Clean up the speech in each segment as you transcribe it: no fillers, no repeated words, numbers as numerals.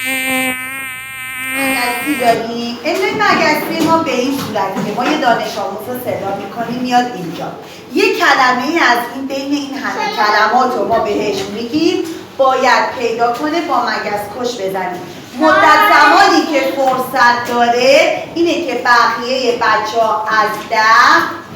مگسی داریم. علم مگسی ما به این صورت که ما یه دانش آموز رو صدا میکنیم میاد اینجا، یه کلمه از این بین این همه کلمات رو ما بهش میگیم، باید پیدا کنه با مگس کش بزنیم. مدت زمانی که فرصت داره اینه که بقیه بچه‌ها از 10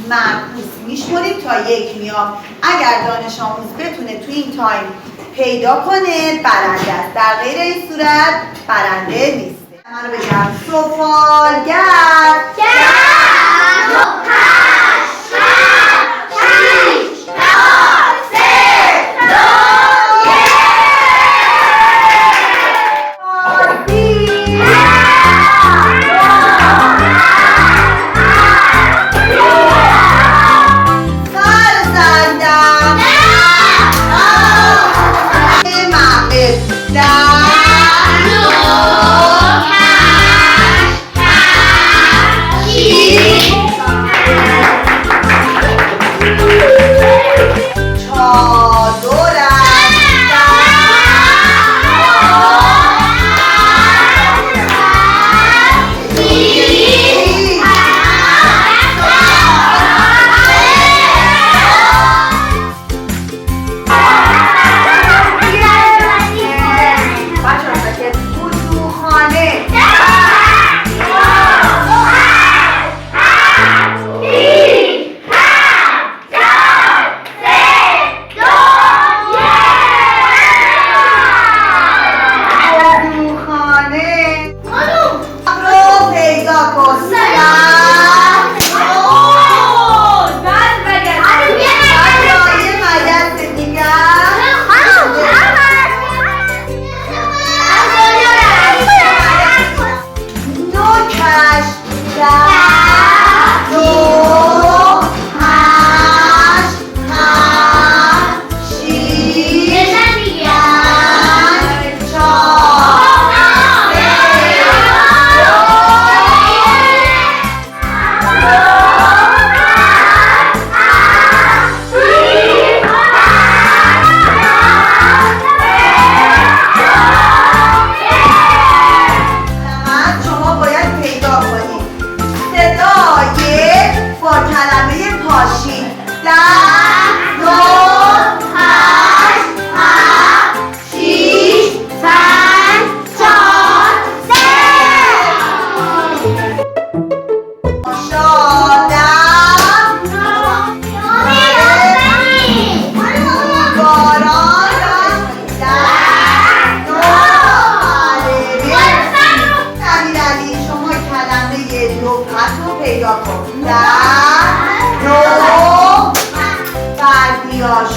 معکوس میشمریم تا 1 میام. اگر دانش آموز بتونه تو این تایم پیدا کنه برنده است، در غیر این صورت برنده نیست. من رو بگم سفالگر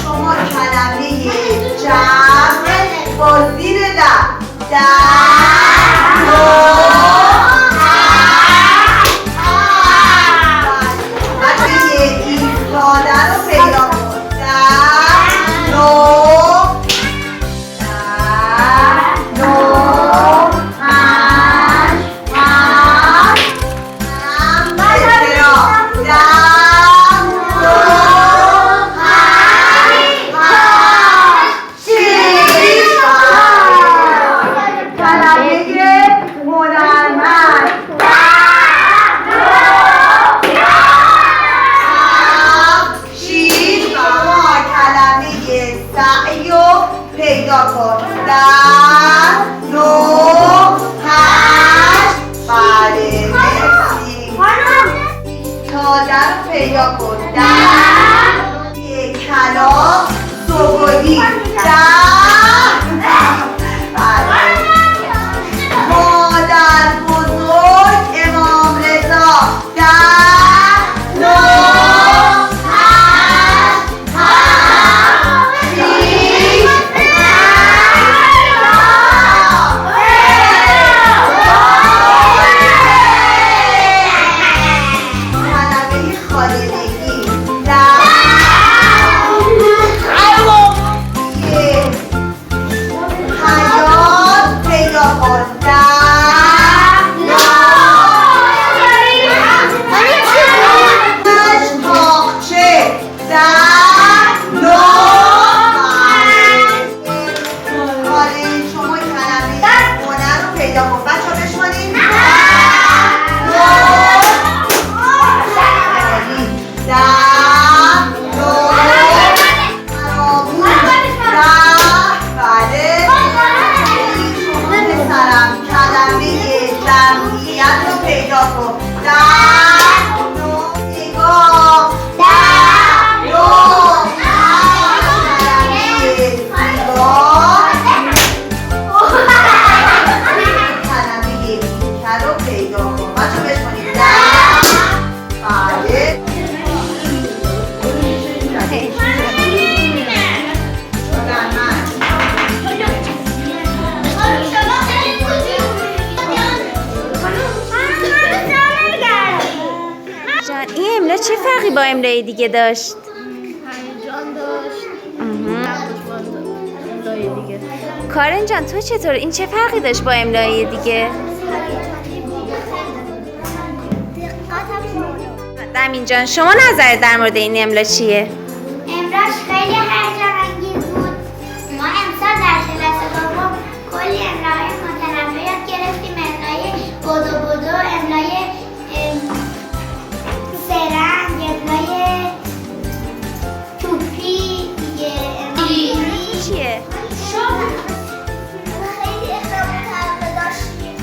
شما کلمه جمع با زیر ایستاده رو پیدا کن. پیدا کن. 10 9 8 بله مرسی. ایستاده رو پیدا کن. 10 یک کلاغ سوگلی. 10 بله. مادر بزرگ امام رضا. 10 9 خالدگی. 10 فرقی با املای دیگه داشت؟ هیجان داشت. املای دیگه. کارن جان تو چطور؟ این چه فرقی داشت با املای دیگه؟ دمین جان شما نظر در مورد این املا چیه؟ املاش خیلی هیجان انگیز بود. ما امسال در کلاس دوم کلی املاهای متنوع یاد گرفتیم. املای بدو، املای سرنگ، املای توپی دیگه. چیه؟ خیلی اخلاق داشتیم.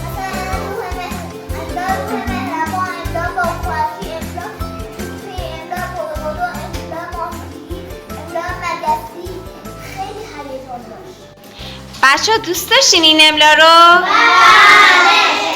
مثلا روح مهربان، املا با خوشی، املا توپی، املا بدو، املا ماهی، املا مگسی. خیلی هیجان داشت. بچه ها دوست داشتین این املا رو؟ بله.